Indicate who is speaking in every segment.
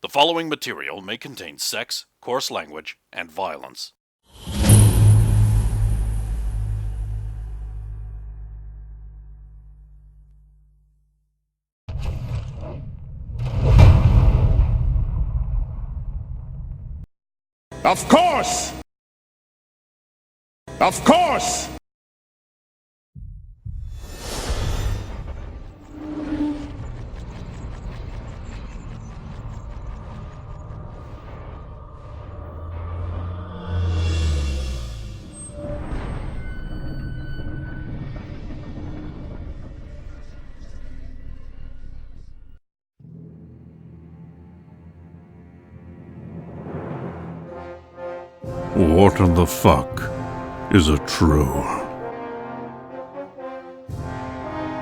Speaker 1: The following material may contain sex, coarse language, and violence.
Speaker 2: Of course! Of course!
Speaker 3: What in the fuck is a troll?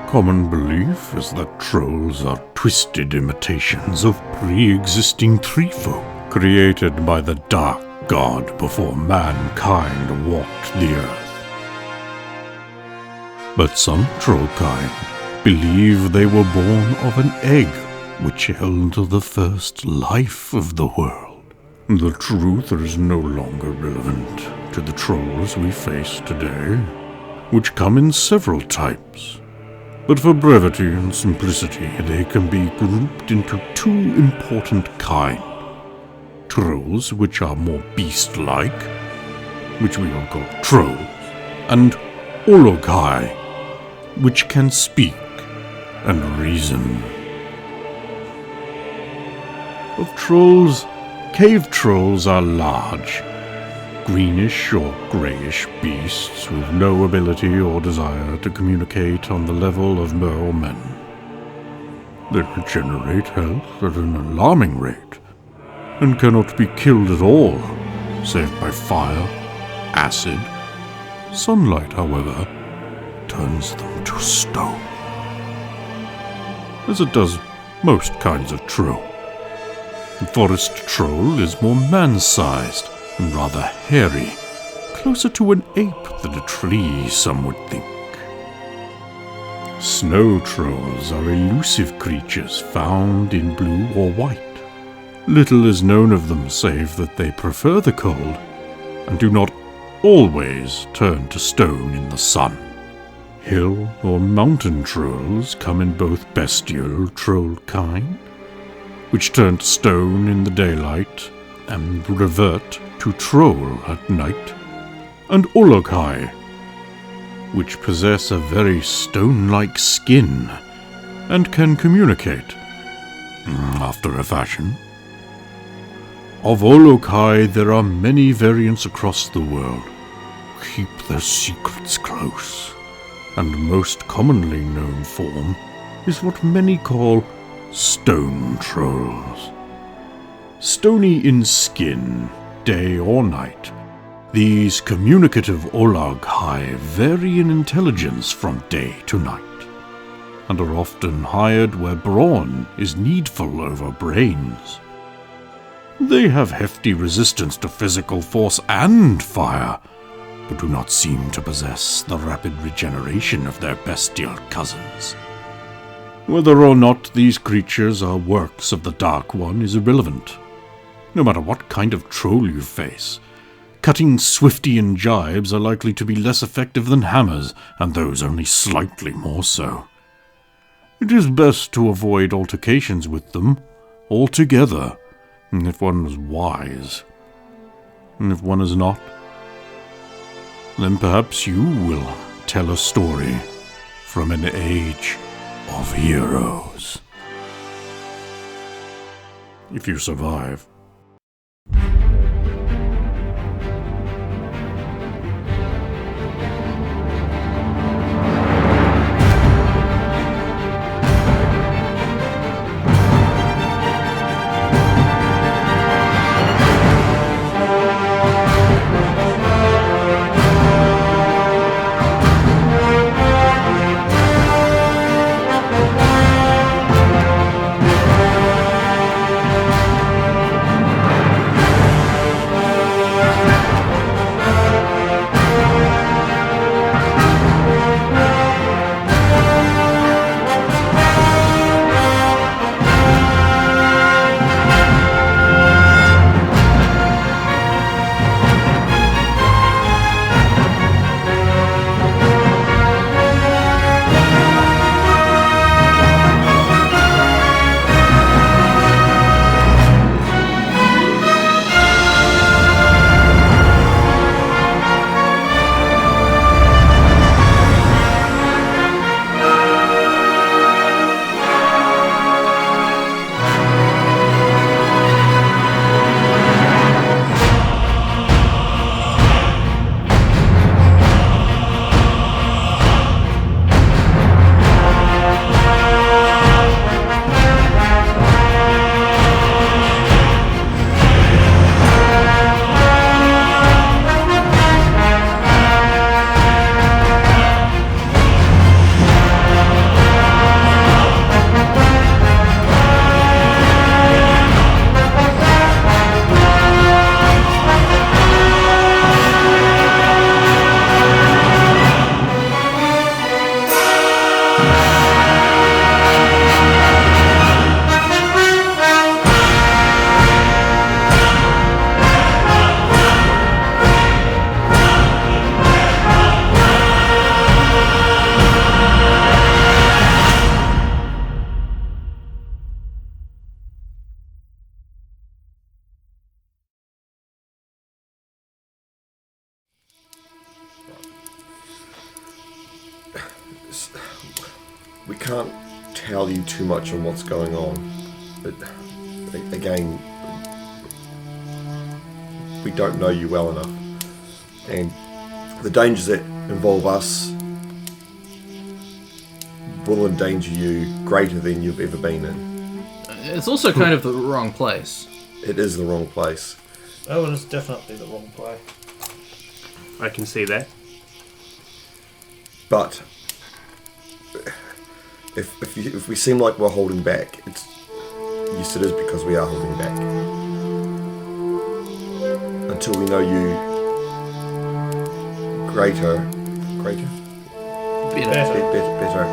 Speaker 3: Common belief is that trolls are twisted imitations of pre-existing treefolk created by the Dark God before mankind walked the earth. But some trollkind believe they were born of an egg which held the first life of the world. The truth is no longer relevant to the trolls we face today, which come in several types. But for brevity and simplicity, they can be grouped into two important kinds. Trolls, which are more beast-like, which we will call trolls, and Olokai, which can speak and reason. Of trolls, cave trolls are large, greenish or greyish beasts with no ability or desire to communicate on the level of mere men. They regenerate health at an alarming rate, and cannot be killed at all, save by fire, acid. Sunlight, however, turns them to stone, as it does most kinds of troll. The forest troll is more man-sized and rather hairy, closer to an ape than a tree, some would think. Snow trolls are elusive creatures found in blue or white. Little is known of them save that they prefer the cold and do not always turn to stone in the sun. Hill or mountain trolls come in both bestial troll kind, which turn to stone in the daylight and revert to troll at night, and Olokai, which possess a very stone-like skin and can communicate, after a fashion. Of Olokai there are many variants across the world who keep their secrets close, and the most commonly known form is what many call stone trolls. Stony in skin, day or night, these communicative Olokai vary in intelligence from day to night, and are often hired where brawn is needful over brains. They have hefty resistance to physical force and fire, but do not seem to possess the rapid regeneration of their bestial cousins. Whether or not these creatures are works of the Dark One is irrelevant. No matter what kind of troll you face, cutting Swiftian jibes are likely to be less effective than hammers, and those only slightly more so. It is best to avoid altercations with them altogether, if one is wise. And if one is not, then perhaps you will tell a story from an age of heroes. If you survive.
Speaker 2: we can't tell you too much on what's going on. But again, we don't know you well enough, and the dangers that involve us will endanger you greater than you've ever been in.
Speaker 4: It's also kind of the wrong place.
Speaker 2: It is the wrong place.
Speaker 5: Oh, it is definitely the wrong play.
Speaker 6: I can see that.
Speaker 2: But if we seem like we're holding back, yes, it is because we are holding back. Until we know you better.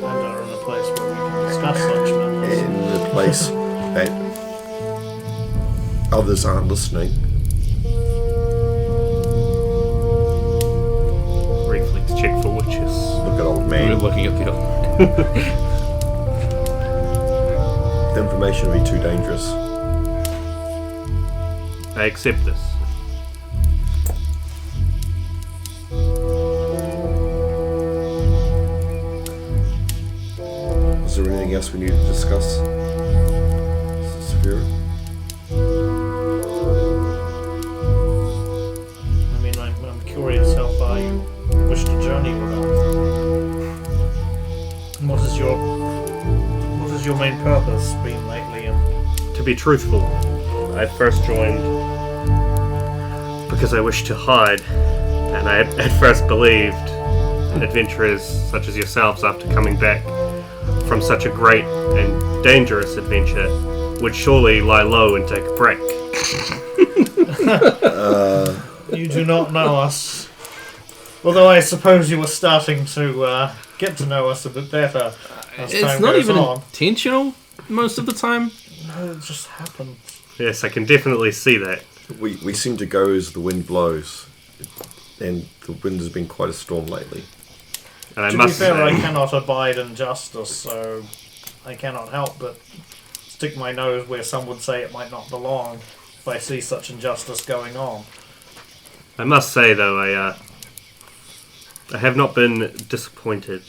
Speaker 5: And are in a place where we can discuss such matters.
Speaker 2: In the place that others aren't listening.
Speaker 6: Reflex check for witches.
Speaker 2: Look at old
Speaker 4: We're
Speaker 2: man.
Speaker 4: looking at the
Speaker 2: The information will be too dangerous.
Speaker 6: I accept this.
Speaker 2: Is there anything else we need to discuss? Severe?
Speaker 5: I mean, I'm curious how far you wish to journey with us. And what is your main purpose been lately? And
Speaker 6: To be truthful, I first joined because I wished to hide, and I at first believed adventurers such as yourselves, after coming back from such a great and dangerous adventure, would surely lie low and take a break.
Speaker 5: you do not know us. Although I suppose you were starting to get to know us a bit better as
Speaker 4: It's
Speaker 5: time
Speaker 4: not
Speaker 5: goes
Speaker 4: even
Speaker 5: on.
Speaker 4: intentional most of the time.
Speaker 5: No, it just happened.
Speaker 6: Yes, I can definitely see that.
Speaker 2: We seem to go as the wind blows. And the wind has been quite a storm lately.
Speaker 6: And I
Speaker 5: To be
Speaker 6: must
Speaker 5: fair, I
Speaker 6: say,
Speaker 5: cannot abide injustice, so I cannot help but stick my nose where some would say it might not belong if I see such injustice going on.
Speaker 6: I must say though, I have not been disappointed.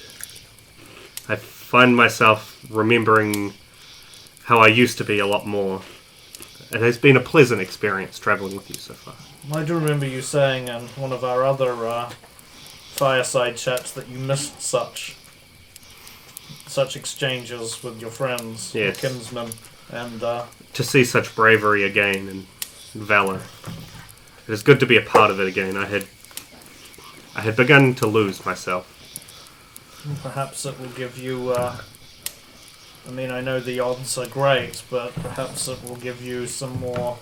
Speaker 6: I find myself remembering how I used to be a lot more. It has been a pleasant experience travelling with you so far.
Speaker 5: I do remember you saying in one of our other fireside chats that you missed such exchanges with your friends, your
Speaker 6: Yes.
Speaker 5: kinsmen, and
Speaker 6: To see such bravery again and valour. It is good to be a part of it again. I had begun to lose myself.
Speaker 5: perhaps it will give you. I mean, I know the odds are great, but perhaps it will give you some more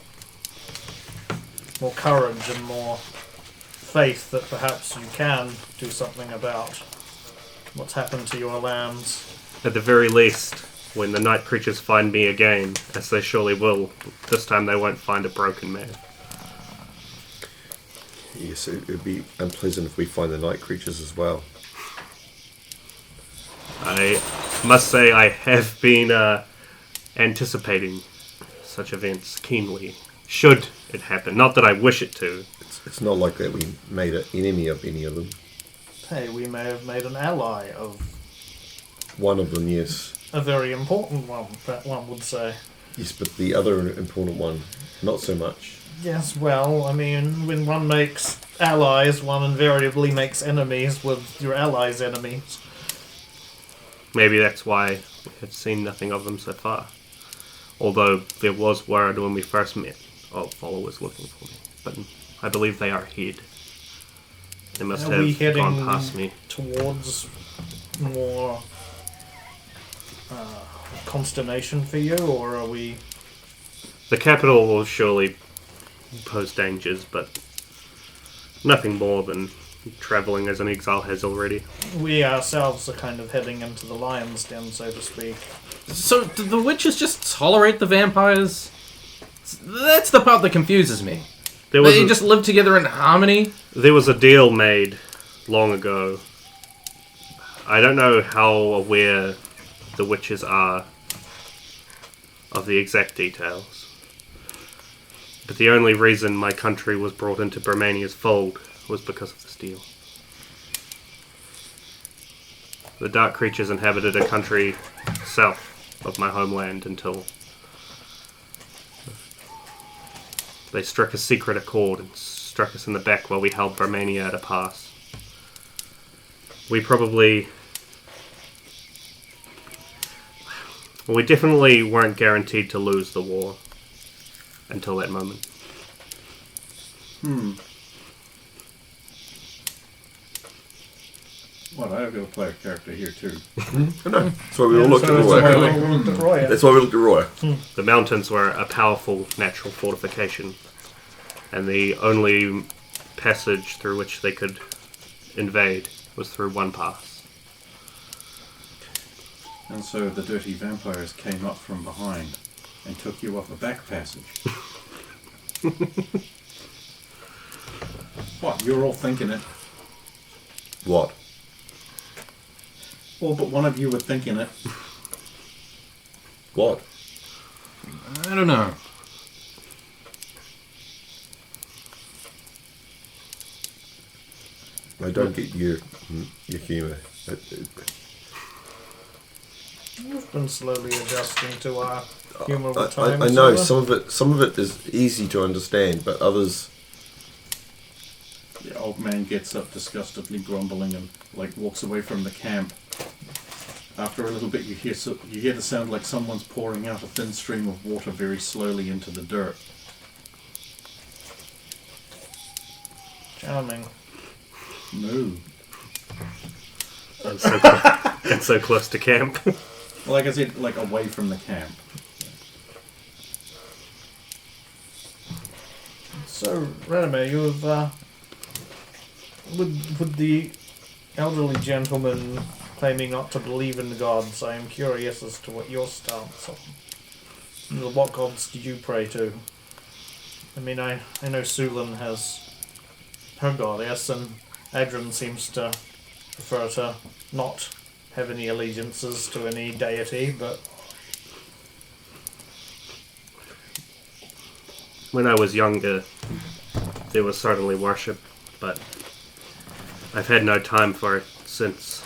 Speaker 5: courage and more faith that perhaps you can do something about what's happened to your lands.
Speaker 6: At the very least, when the night creatures find me again, as they surely will, this time they won't find a broken man.
Speaker 2: Yes, it would be unpleasant if we find the night creatures as well.
Speaker 6: I must say I have been anticipating such events keenly. Should it happen. Not that I wish it to.
Speaker 2: It's not like that we made an enemy of any of them.
Speaker 5: Hey, we may have made an ally of
Speaker 2: One of them, yes.
Speaker 5: a very important one, that one would say.
Speaker 2: Yes, but the other important one, not so much.
Speaker 5: Yes, well, I mean, when one makes allies, one invariably makes enemies with your allies' enemies.
Speaker 6: Maybe that's why we have seen nothing of them so far. Although there was word when we first met of followers looking for me. But I believe they are hid. They must
Speaker 5: Are we
Speaker 6: have
Speaker 5: heading
Speaker 6: gone past me.
Speaker 5: towards more consternation for you, or are we...
Speaker 6: The capital will surely pose dangers, but nothing more than travelling as an exile has already.
Speaker 5: We ourselves are kind of heading into the lion's den, so to speak.
Speaker 4: So, do the witches just tolerate the vampires? That's the part that confuses me. They just live together in harmony?
Speaker 6: There was a deal made long ago. I don't know how aware the witches are of the exact details. But the only reason my country was brought into Bermania's fold was because of this deal. The dark creatures inhabited a country south of my homeland until they struck a secret accord and struck us in the back while we held Romania at a pass. We definitely weren't guaranteed to lose the war until that moment.
Speaker 7: Well, I've got to play a character here too.
Speaker 2: I know. That's why we all looked at Roy. That's why we looked at Roy.
Speaker 6: The mountains were a powerful natural fortification, and the only passage through which they could invade was through one pass.
Speaker 7: And so the dirty vampires came up from behind and took you up a back passage. What? You're all thinking it.
Speaker 2: What?
Speaker 7: All but one of you were thinking it.
Speaker 2: What?
Speaker 4: I don't know.
Speaker 2: I don't get your humour.
Speaker 5: We've been slowly adjusting to our humour over time.
Speaker 2: I know
Speaker 5: Silver.
Speaker 2: some of it is easy to understand, but others.
Speaker 7: The old man gets up disgustedly grumbling and walks away from the camp. After a little bit you hear the sound like someone's pouring out a thin stream of water very slowly into the dirt.
Speaker 5: Charming.
Speaker 7: Moo.
Speaker 6: And so close to camp.
Speaker 7: Like I said, away from the camp.
Speaker 5: So, Rename, you've with the elderly gentleman claiming not to believe in the gods, I am curious as to what your stance on. What gods do you pray to? I mean, I know Sulan has her goddess, and Adrian seems to prefer to not have any allegiances to any deity, but...
Speaker 6: When I was younger, there was certainly worship, but I've had no time for it since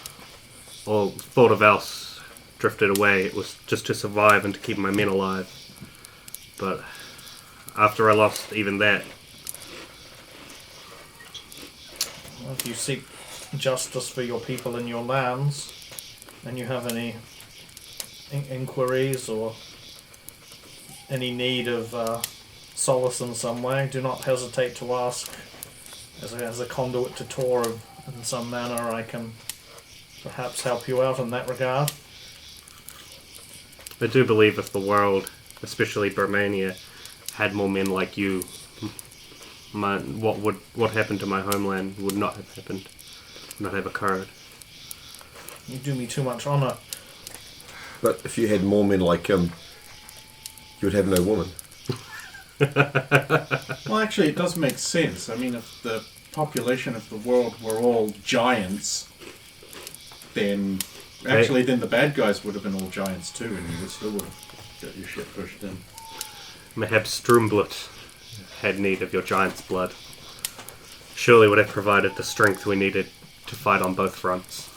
Speaker 6: all thought of else drifted away. It was just to survive and to keep my men alive. But after I lost even that...
Speaker 5: Well, if you seek justice for your people and your lands, and you have any inquiries or any need of solace in some way, do not hesitate to ask. As a conduit to Tor in some manner, I can perhaps help you out in that regard.
Speaker 6: I do believe if the world, especially Romania, had more men like you, what happened to my homeland would not have happened, not have occurred.
Speaker 5: You do me too much honour.
Speaker 2: But if you had more men like him, you would have no woman.
Speaker 7: Well, actually, it does make sense. I mean, if the population of the world were all giants, then the bad guys would have been all giants too, and you still would have got your shit pushed in.
Speaker 6: Perhaps Strumblut had need of your giant's blood. Surely would have provided the strength we needed to fight on both fronts.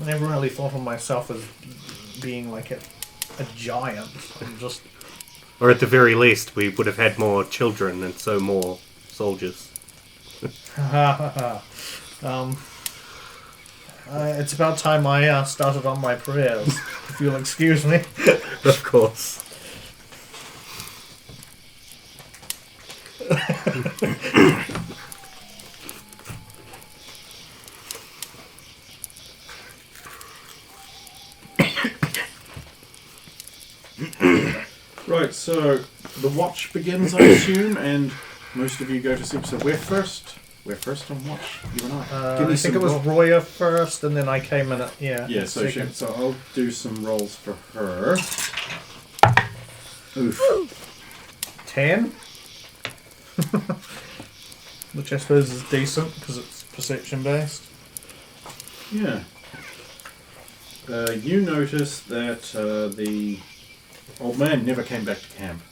Speaker 5: I never really thought of myself as being like a giant. I'm just...
Speaker 6: Or at the very least, we would have had more children and so more soldiers.
Speaker 5: It's about time I started on my prayers, if you'll excuse me.
Speaker 6: Of course.
Speaker 7: Right, so the watch begins, I assume, and most of you go to sleep. So we're first. We're first on watch, you and I.
Speaker 5: I think it was Roya first, and then I came in at
Speaker 7: Yeah. So I'll do some rolls for her. Oof.
Speaker 5: 10, which I suppose is decent because it's perception based.
Speaker 7: Yeah. You notice that the old man never came back to camp.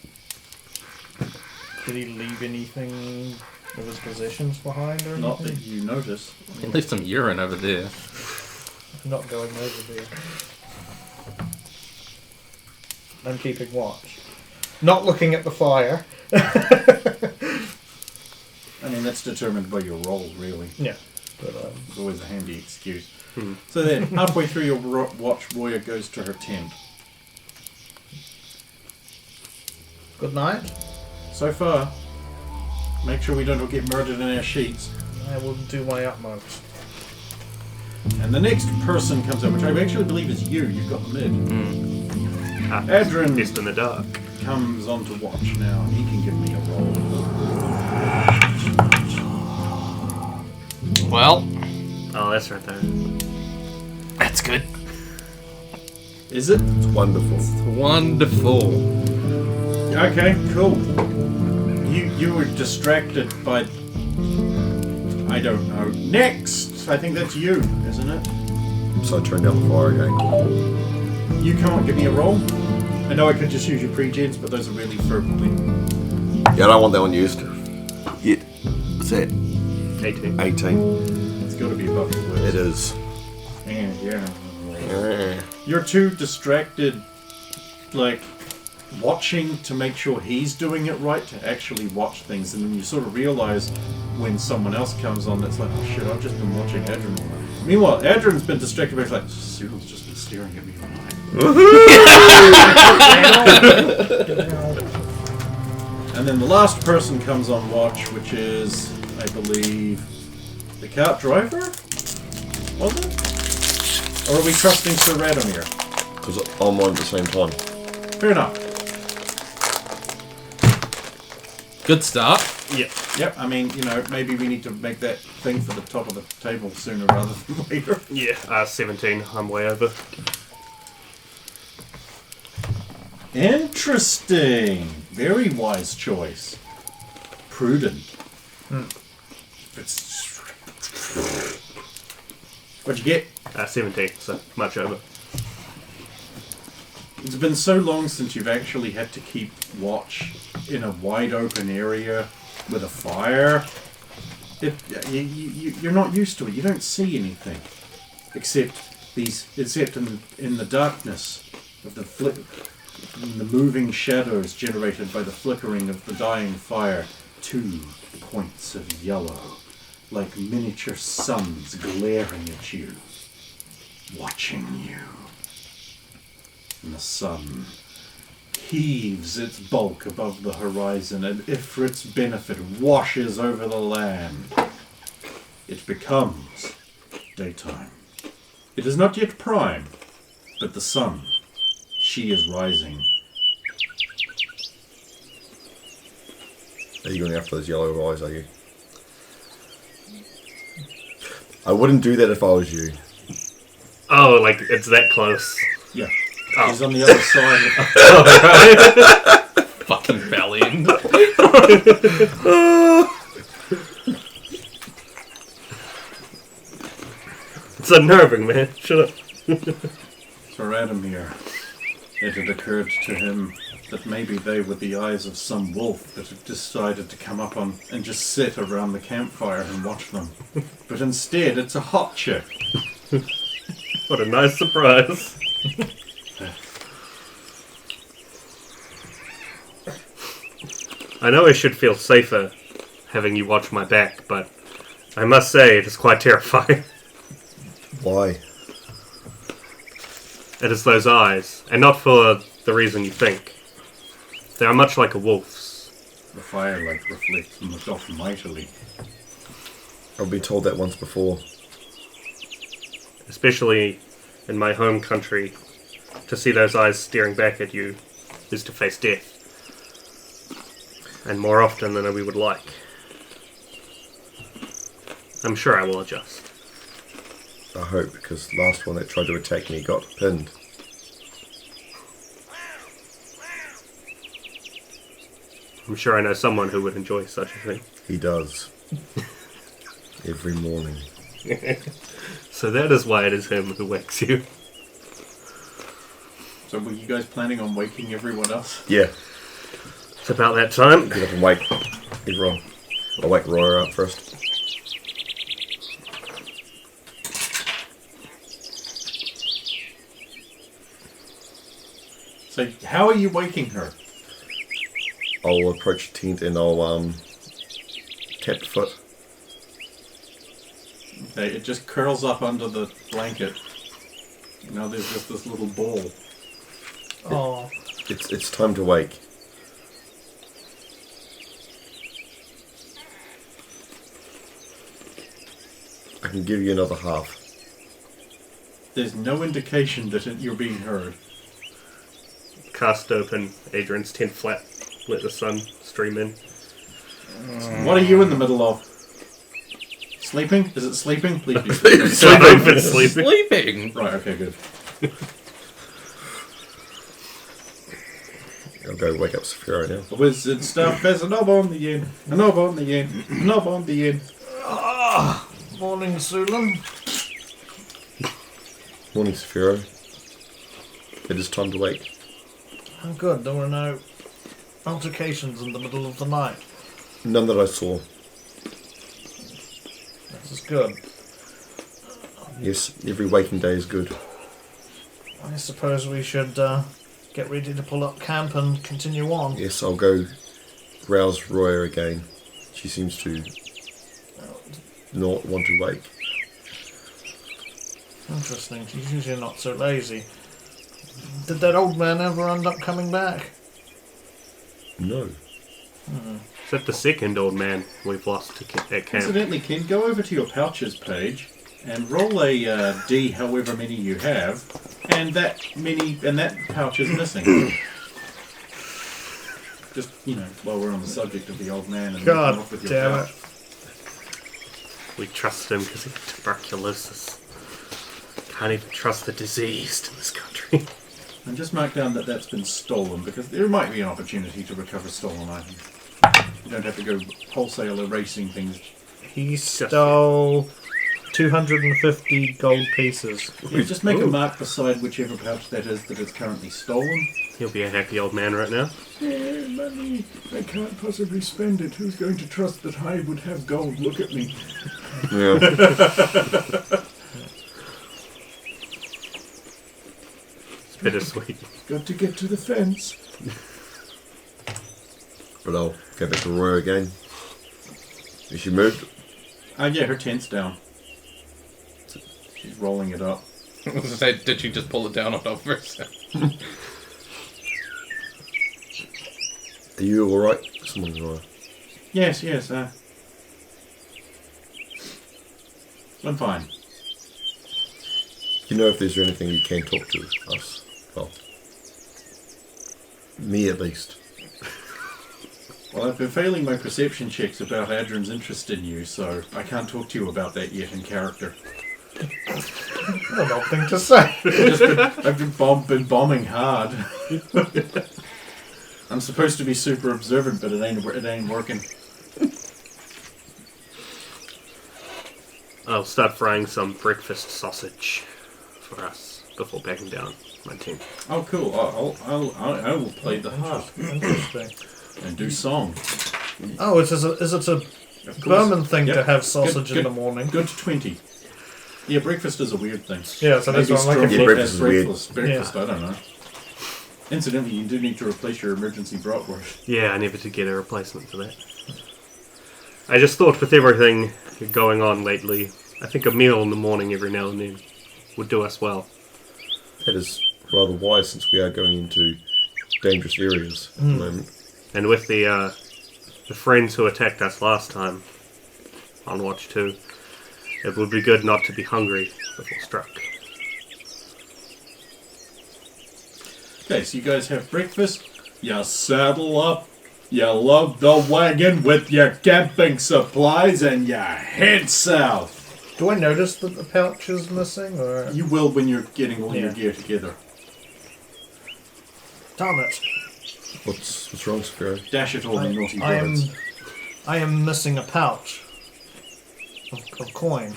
Speaker 5: Did he leave anything Of his possessions behind or anything?
Speaker 7: Not that you notice.
Speaker 4: You can leave some urine over there.
Speaker 5: I'm not going over there. I'm keeping watch. Not looking at the fire.
Speaker 7: I mean, that's determined by your roll, really.
Speaker 5: Yeah. But,
Speaker 7: It's always a handy excuse. So then, halfway through your watch, Roya goes to her tent.
Speaker 5: good night.
Speaker 7: So far, make sure we don't all get murdered in our sheets.
Speaker 5: I will do my utmost.
Speaker 7: And the next person comes up, which I actually believe is you. You've got the mid. Adrian
Speaker 6: Best in the dark.
Speaker 7: comes on to watch now. He can give me a roll.
Speaker 4: Well,
Speaker 6: Oh, that's right there.
Speaker 4: that's good.
Speaker 7: Is it?
Speaker 2: It's wonderful.
Speaker 4: Wonderful.
Speaker 7: Okay, cool. You were distracted by... I don't know. Next! I think that's you, isn't it?
Speaker 2: So I turn down the fire again.
Speaker 7: You can't give me a roll. I know I could just use your pre-gens, but those are really for...
Speaker 2: Yeah, I don't want that one used. Yet. What's that?
Speaker 6: 18.
Speaker 2: 18.
Speaker 7: It's got to be above the words.
Speaker 2: It is.
Speaker 7: Yeah. You're too distracted, like, watching to make sure he's doing it right to actually watch things, and then you sort of realize when someone else comes on that's like, oh shit, I've just been watching Adrian all night. Meanwhile, Adrian's been distracted by, he's like, Cyril's just been staring at me all night. And then the last person comes on watch, which is, I believe, the cart driver? Was it? Or are we trusting Sir Radomir?
Speaker 2: Because I'm on at the same time.
Speaker 7: Fair enough.
Speaker 4: Good start.
Speaker 7: Yep, I mean, you know, maybe we need to make that thing for the top of the table sooner rather than later.
Speaker 6: Yeah, 17. I'm way over.
Speaker 7: Interesting. Very wise choice. Prudent. What'd you get?
Speaker 6: 17, so much over.
Speaker 7: It's been so long since you've actually had to keep watch in a wide open area with a fire. You're not used to it. You don't see anything except in the darkness of the in the moving shadows generated by the flickering of the dying fire. 2 points of yellow, like miniature suns glaring at you, watching you. And the sun heaves its bulk above the horizon, and Ifrit's benefit washes over the land. It becomes daytime. It is not yet prime, but the sun, she is rising.
Speaker 2: Are you going after those yellow eyes, are you? I wouldn't do that if I was you.
Speaker 6: Oh, like it's that close.
Speaker 7: Yeah.
Speaker 6: Oh.
Speaker 7: She's on the other side of
Speaker 4: Fucking valiant.
Speaker 6: It's unnerving, man. Shut up.
Speaker 7: Sir Radomir. It had occurred to him that maybe they were the eyes of some wolf that had decided to come up on and just sit around the campfire and watch them. But instead, it's a hot chick.
Speaker 6: What a nice surprise. I know I should feel safer having you watch my back, but I must say it is quite terrifying.
Speaker 2: Why?
Speaker 6: It is those eyes, and not for the reason you think. They are much like a wolf's.
Speaker 7: The firelight reflects and looked off mightily.
Speaker 2: I've been told that once before.
Speaker 6: Especially in my home country, to see those eyes staring back at you is to face death. And more often than we would like. I'm sure I will adjust.
Speaker 2: I hope, because the last one that tried to attack me got pinned.
Speaker 6: I'm sure I know someone who would enjoy such a thing.
Speaker 2: He does. Every morning.
Speaker 6: So that is why it is him who wakes you.
Speaker 7: So were you guys planning on waking everyone else?
Speaker 2: Yeah.
Speaker 6: It's about that time.
Speaker 2: Get up and wake everyone. I'll wake Royer up first.
Speaker 7: So, how are you waking her?
Speaker 2: I'll approach the tent and I'll tap the foot.
Speaker 7: Okay, it just curls up under the blanket. Now there's just this little ball.
Speaker 5: Oh,
Speaker 2: It's time to wake. I can give you another half.
Speaker 7: There's no indication that you're being heard.
Speaker 6: Cast open Adrian's tent flap. Let the sun stream in.
Speaker 7: What are you in the middle of? Sleeping? Is it sleeping? Please be sleeping.
Speaker 6: Sleeping. Sleeping.
Speaker 4: Sleeping.
Speaker 7: Right, okay, good.
Speaker 2: I'll go wake up Saphira now.
Speaker 7: The wizard stuff has a knob on the end, a knob on the end, a knob on the end.
Speaker 5: morning, Sulan.
Speaker 2: Morning, Saphira. It is time to wake.
Speaker 5: I'm good. There were no altercations in the middle of the night.
Speaker 2: None that I saw.
Speaker 5: This is good.
Speaker 2: Yes, every waking day is good.
Speaker 5: I suppose we should get ready to pull up camp and continue on.
Speaker 2: Yes, I'll go rouse Royer again. She seems to not want to wake.
Speaker 5: Interesting. She's usually not so lazy. Did that old man ever end up coming back?
Speaker 2: No.
Speaker 6: Is that the second old man we've lost at camp?
Speaker 7: Incidentally, Ken, go over to your pouches page and roll a D, however many you have, and that pouch is missing. Just, while we're on the subject of the old man and
Speaker 5: God
Speaker 7: come up with your
Speaker 5: damn
Speaker 7: pouch.
Speaker 6: We trust him because he had tuberculosis. Can't even trust the diseased in this country.
Speaker 7: And just mark down that that's been stolen, because there might be an opportunity to recover stolen items. You don't have to go wholesale erasing things.
Speaker 5: He stole 250 gold pieces.
Speaker 7: Yeah, just make a mark beside whichever pouch that is that is currently stolen.
Speaker 6: He'll be a happy old man right now.
Speaker 8: Money. I can't possibly spend it. Who's going to trust that I would have gold? Look at me.
Speaker 2: Yeah.
Speaker 6: It's bittersweet.
Speaker 8: Got to get to the fence.
Speaker 2: But I'll go back to Royer again. Is she moved?
Speaker 7: Yeah, her tent's down. She's rolling it up.
Speaker 4: Did you just pull it down on over?
Speaker 2: Are you alright? Someone's alright.
Speaker 7: Yes, I'm fine.
Speaker 2: You know if there's anything you can talk to us? Well, me at least.
Speaker 7: Well, I've been failing my perception checks about Adrian's interest in you, so I can't talk to you about that yet in character.
Speaker 5: What an odd thing to say.
Speaker 7: I've been bombing hard. I'm supposed to be super observant, but it ain't working.
Speaker 6: I'll start frying some breakfast sausage for us before backing down my tent.
Speaker 7: Oh, cool. I will play the harp
Speaker 5: Interesting.
Speaker 7: and do song.
Speaker 5: Oh, is it a
Speaker 7: Of course.
Speaker 5: Burman thing
Speaker 7: Yep.
Speaker 5: to have sausage
Speaker 7: Good-
Speaker 5: in the morning?
Speaker 7: Good 20. Yeah, breakfast is a weird thing.
Speaker 5: Yeah, so that's
Speaker 7: Maybe
Speaker 5: what I'm looking
Speaker 7: Stroke
Speaker 2: for.
Speaker 7: has
Speaker 2: Breakfast is weird.
Speaker 7: breakfast, I don't know. Incidentally, you do need to replace your emergency bratwurst.
Speaker 6: Yeah, I never did get a replacement for that. I just thought with everything going on lately, I think a meal in the morning every now and then would do us well.
Speaker 2: That is rather wise since we are going into dangerous areas at the moment.
Speaker 6: And with the friends who attacked us last time on Watch 2, it would be good not to be hungry before struck.
Speaker 7: Okay, so you guys have breakfast. You saddle up. You load the wagon with your camping supplies and you head south.
Speaker 5: Do I notice that the pouch is missing, or
Speaker 7: You will when you're getting all your
Speaker 5: Yeah.
Speaker 7: gear together.
Speaker 5: darn it?
Speaker 2: What's wrong, Saphira?
Speaker 7: Dash it all in naughty
Speaker 5: I am
Speaker 7: words.
Speaker 5: I am missing a pouch of coin.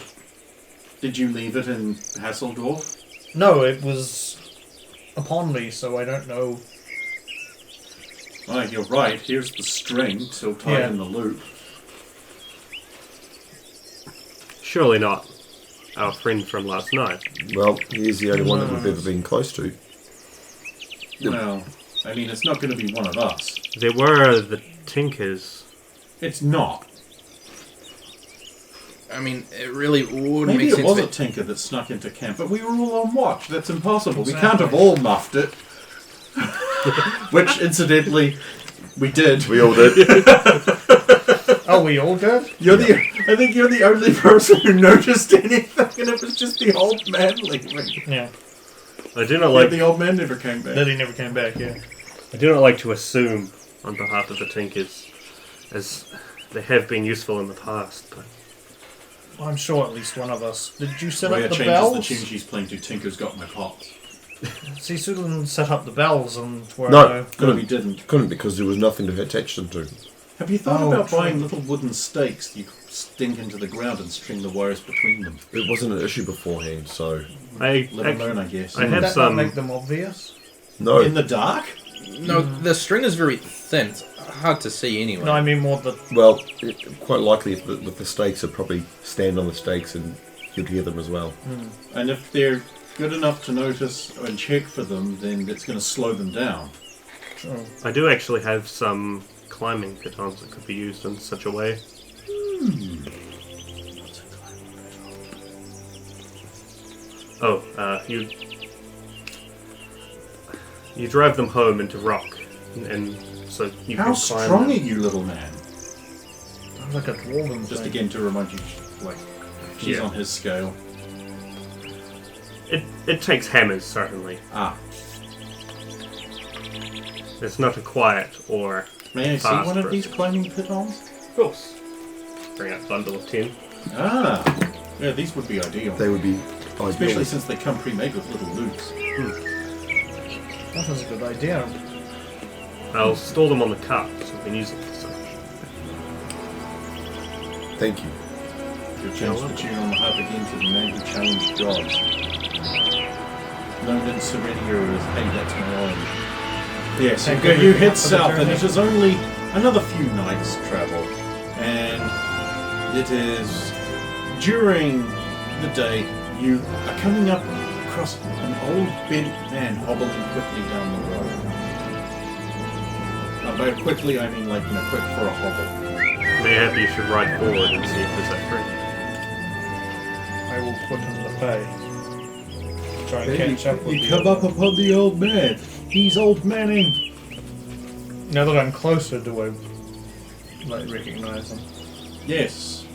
Speaker 7: Did you leave it in Hasseldorf?
Speaker 5: No, it was upon me, so I don't know.
Speaker 7: Oh, you're right. Here's the string, still tied
Speaker 5: Yeah.
Speaker 7: in the loop.
Speaker 6: Surely not our friend from last night.
Speaker 2: Well, he's the only one that we've ever been close to.
Speaker 7: Well, I mean, it's not going to be one of us.
Speaker 6: There were the Tinkers.
Speaker 7: It's not.
Speaker 4: I mean, it really wouldn't
Speaker 7: Maybe
Speaker 4: make
Speaker 7: it
Speaker 4: sense.
Speaker 7: was
Speaker 4: for-
Speaker 7: a tinker that snuck into camp, but we were all on watch. That's impossible. We can't have all muffed it. Which, incidentally, we did.
Speaker 2: We all did.
Speaker 5: Oh, we all did?
Speaker 7: I think you're the only person who noticed anything, and it was just the old man leaving.
Speaker 5: Yeah.
Speaker 6: I do not like.
Speaker 7: The old man never came back.
Speaker 5: That he never came back, yeah.
Speaker 6: I do not like to assume on behalf of the Tinkers, as they have been useful in the past. But
Speaker 5: I'm sure at least one of us. Did you set
Speaker 7: Rhea
Speaker 5: up the
Speaker 7: changes
Speaker 5: bells?
Speaker 7: the tune she's playing to Tinker's Got My Pots.
Speaker 5: See, Susan set up the bells and where
Speaker 2: No,
Speaker 7: No, we didn't.
Speaker 2: couldn't because there was nothing to attach them to.
Speaker 7: Have you thought
Speaker 5: Oh,
Speaker 7: about
Speaker 5: true.
Speaker 7: buying little wooden stakes you stink into the ground and string the wires between them?
Speaker 2: It wasn't an issue beforehand, so
Speaker 7: Live and learn, I guess.
Speaker 6: I have
Speaker 5: that
Speaker 6: some.
Speaker 5: not make them obvious?
Speaker 2: no.
Speaker 7: In the dark?
Speaker 4: No, the string is very thin. It's hard to see anyway.
Speaker 5: No, I mean more the...
Speaker 2: Well, quite likely with the stakes, I'd probably stand on the stakes and you'd hear them as well.
Speaker 7: And if they're good enough to notice and check for them, then it's going to slow them down.
Speaker 6: I do actually have some climbing pitons that could be used in such a way. Oh, you drive them home into rock, and so you
Speaker 7: How
Speaker 6: can climb
Speaker 7: strong
Speaker 6: them.
Speaker 7: are you, little man?
Speaker 5: Sounds like a dwarven
Speaker 7: Just
Speaker 5: thing.
Speaker 7: again to remind you, like, she's
Speaker 6: Yeah.
Speaker 7: on his scale.
Speaker 6: It takes hammers, certainly.
Speaker 7: Ah,
Speaker 6: It's not a quiet or
Speaker 7: may I see
Speaker 6: fast
Speaker 7: one of
Speaker 6: process.
Speaker 7: these climbing pitons?
Speaker 6: Of course. Bring out a bundle of 10.
Speaker 7: Ah, yeah, these would be ideal.
Speaker 2: They would be
Speaker 7: Especially
Speaker 2: ideal.
Speaker 7: since they come pre-made with little loops.
Speaker 5: That was a good idea.
Speaker 6: I'll store them on the cart so we can use them for such.
Speaker 2: Thank you.
Speaker 7: You'll change the tune on the harp again to the man who challenged gods. Known in Serenio as, hey, that's my own. Yes,
Speaker 5: Thank
Speaker 7: you
Speaker 5: you.
Speaker 7: head
Speaker 5: For the
Speaker 7: south, and
Speaker 5: journey.
Speaker 7: it is only another few nights' travel. And it is during the day you are coming up across an old bent man hobbling quickly down the road. Now, by quickly, I mean like, quick for a hobble.
Speaker 6: Mayhap you should ride forward and see if there's a friend.
Speaker 5: I will put him to pay. Try and catch up with
Speaker 8: You
Speaker 5: the
Speaker 8: come
Speaker 5: old
Speaker 8: up upon the old man. He's old manning.
Speaker 5: Now that I'm closer, do I recognize him?
Speaker 7: Yes.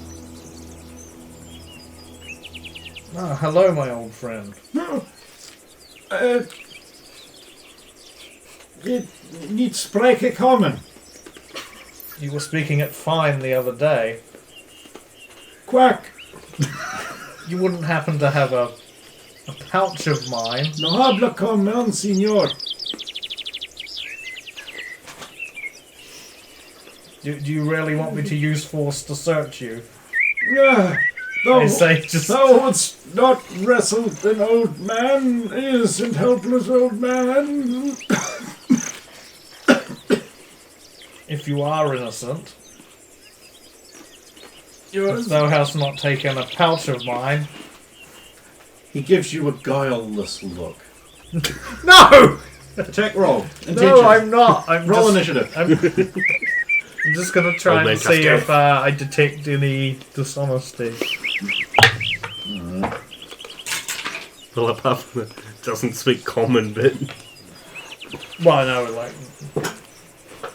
Speaker 5: Ah, hello, my old friend.
Speaker 8: No. Niet spreken common.
Speaker 5: You were speaking it fine the other day.
Speaker 8: Quack.
Speaker 5: You wouldn't happen to have a pouch of mine?
Speaker 8: No habla common, senor.
Speaker 5: Do you really want me to use force to search you?
Speaker 8: Yeah. Thou,
Speaker 5: I say just...
Speaker 8: thou wouldst not wrestle an old man, innocent, helpless old man.
Speaker 5: If you are innocent,
Speaker 8: Yours.
Speaker 5: if thou hast not taken a pouch of mine...
Speaker 7: He gives you a guileless look.
Speaker 5: No!
Speaker 7: Attack roll. Intention.
Speaker 5: No, I'm not. I'm
Speaker 7: Roll
Speaker 5: just,
Speaker 7: initiative.
Speaker 5: I'm just going to try
Speaker 6: Old
Speaker 5: and
Speaker 6: man
Speaker 5: see
Speaker 6: Cascade.
Speaker 5: if I detect any dishonesty.
Speaker 6: Well, apart from the doesn't speak common bit.
Speaker 5: Well, no, like...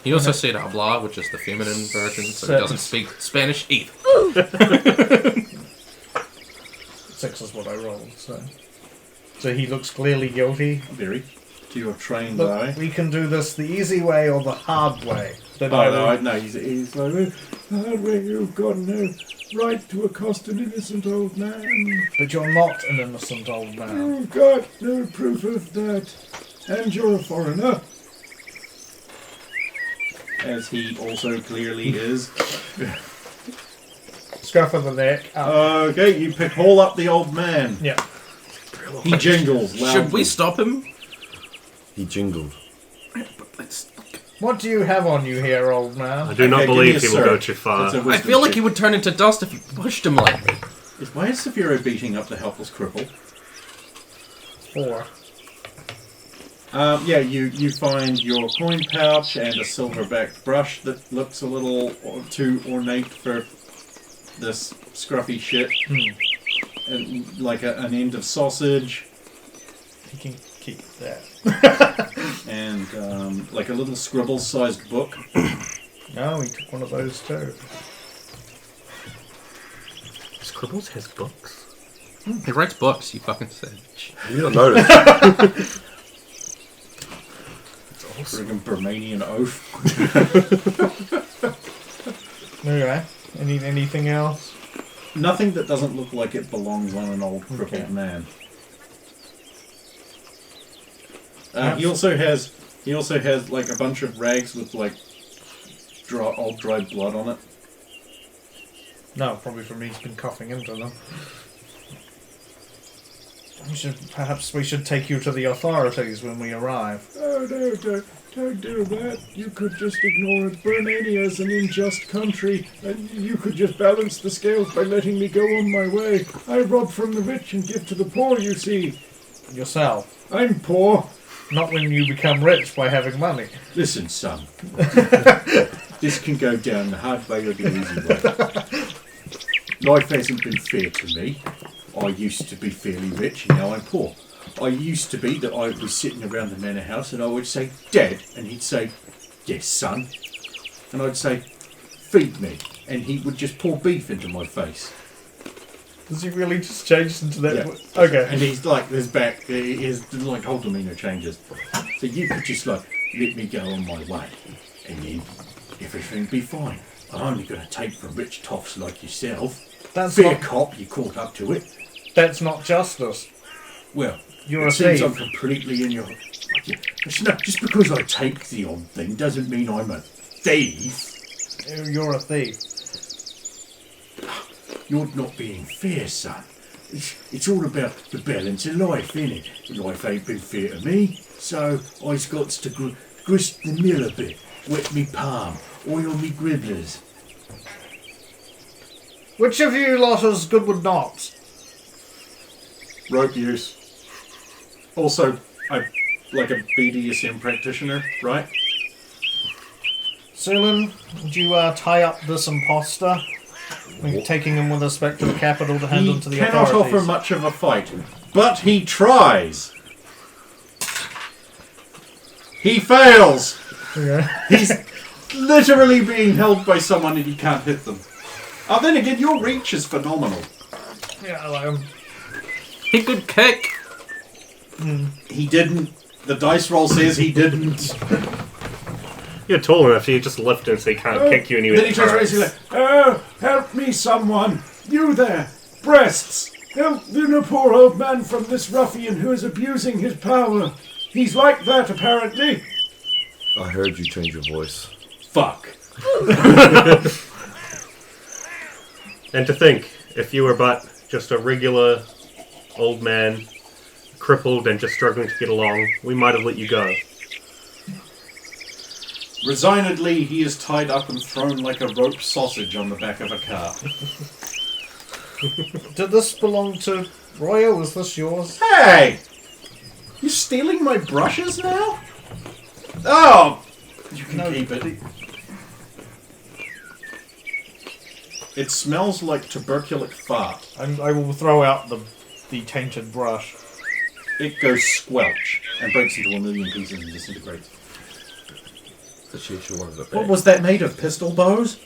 Speaker 4: He also said habla, which is the feminine version, so he
Speaker 5: So-
Speaker 4: doesn't speak Spanish either.
Speaker 5: 6 is what I rolled, so... So he looks clearly guilty.
Speaker 7: Very. To your trained
Speaker 5: Look,
Speaker 7: eye.
Speaker 5: we can do this the easy way or the hard way. Then
Speaker 7: Oh,
Speaker 5: I
Speaker 7: no,
Speaker 5: will-
Speaker 7: no, he's like,
Speaker 8: That way you've got no right to accost an innocent old man.
Speaker 5: But you're not an innocent old man.
Speaker 8: You've got no proof of that. And you're a foreigner.
Speaker 7: as he also clearly is.
Speaker 5: Scruff of the neck. Up.
Speaker 7: Okay, you haul up the old man.
Speaker 5: Yeah.
Speaker 7: He jingles loudly.
Speaker 4: Should we stop him?
Speaker 2: He jingled.
Speaker 4: But let's.
Speaker 5: What do you have on you here, old
Speaker 6: I
Speaker 5: man?
Speaker 6: do not
Speaker 7: Okay, give
Speaker 6: believe
Speaker 7: me a
Speaker 6: he will go
Speaker 7: search.
Speaker 6: too far.
Speaker 7: That's a
Speaker 4: I
Speaker 7: wisdom
Speaker 4: feel like
Speaker 7: check.
Speaker 4: he would turn into dust if you pushed him like me.
Speaker 7: Why is Severo beating up the helpless cripple?
Speaker 5: 4.
Speaker 7: Yeah, you find your coin pouch and a silver-backed brush that looks a little too ornate for this scruffy shit. And like an end of sausage.
Speaker 5: You can keep that.
Speaker 7: And like a little scribble-sized book.
Speaker 5: No, he took one of those too.
Speaker 6: Scribbles has books.
Speaker 4: He writes books, you fucking savage.
Speaker 2: You don't notice.
Speaker 7: Friggin' Bermanian oath.
Speaker 5: Anyway, anything else?
Speaker 7: Nothing that doesn't look like it belongs on an old crippled man. He also has like a bunch of rags with like old dried blood on it.
Speaker 5: No, probably from he's been coughing into them. Perhaps we should take you to the authorities when we arrive.
Speaker 8: Oh, no, don't do that. You could just ignore it. Bernania is an unjust country, and you could just balance the scales by letting me go on my way. I rob from the rich and give to the poor, you see.
Speaker 5: Yourself.
Speaker 8: I'm poor.
Speaker 5: Not when you become rich by having money.
Speaker 7: Listen, son. This can go down the hard way or the easy way. Life hasn't been fair to me. I used to be fairly rich, and now I'm poor. I used to be that I was sitting around the manor house and I would say, Dad, and he'd say, yes, son. And I'd say, feed me. And he would just pour beef into my face.
Speaker 5: Does he really just change into that?
Speaker 7: Yeah.
Speaker 5: Okay.
Speaker 7: And he's like, his back, his like whole demeanour changes. So you could just like, let me go on my way. And then everything'd be fine. I'm only going to take from rich toffs like yourself.
Speaker 5: That's
Speaker 7: Fair
Speaker 5: not,
Speaker 7: cop, you caught up to it.
Speaker 5: that's not justice.
Speaker 7: Well,
Speaker 5: You're
Speaker 7: it
Speaker 5: a
Speaker 7: seems
Speaker 5: thief.
Speaker 7: I'm completely in your... Just because I take the odd thing doesn't mean I'm a thief.
Speaker 5: You're a thief.
Speaker 7: You're not being fair, son. It's all about the balance of life, innit? Life ain't been fair to me, so I's got to grist the mill a bit, wet me palm, oil me gribblers.
Speaker 5: Which of you lot is Goodwood Knox?
Speaker 7: Rope use. Also, I'm like a BDSM practitioner, right?
Speaker 5: Sulin, would you tie up this imposter? We're taking him with us back to the capital to hand him to the
Speaker 7: He cannot
Speaker 5: authorities.
Speaker 7: offer much of a fight, but he tries. He fails.
Speaker 5: Okay.
Speaker 7: He's literally being held by someone and he can't hit them. Oh, then again, your reach is phenomenal.
Speaker 5: Yeah,
Speaker 4: He could kick.
Speaker 7: He didn't. The dice roll says he didn't.
Speaker 6: You're tall enough, so you just lift him so he can't kick you anywhere.
Speaker 7: Then he turns around and he's like,
Speaker 8: Oh, help me, someone. You there. Breasts. Help the poor old man from this ruffian who is abusing his power. He's like that, apparently.
Speaker 2: I heard you change your voice.
Speaker 7: fuck.
Speaker 6: And to think, if you were but just a regular old man, crippled and just struggling to get along, we might have let you go.
Speaker 7: Resignedly, he is tied up and thrown like a rope sausage on the back of a car.
Speaker 5: Did this belong to Roya? Was this yours?
Speaker 7: Hey! You stealing my brushes now? Oh! You can keep it. It smells like tuberculic fart.
Speaker 5: I will throw out the tainted brush.
Speaker 7: It goes squelch and breaks into a million pieces and disintegrates.
Speaker 2: She wanted it back.
Speaker 7: What was that made of? Pistol bows?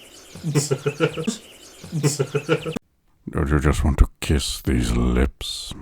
Speaker 3: Don't you just want to kiss these lips?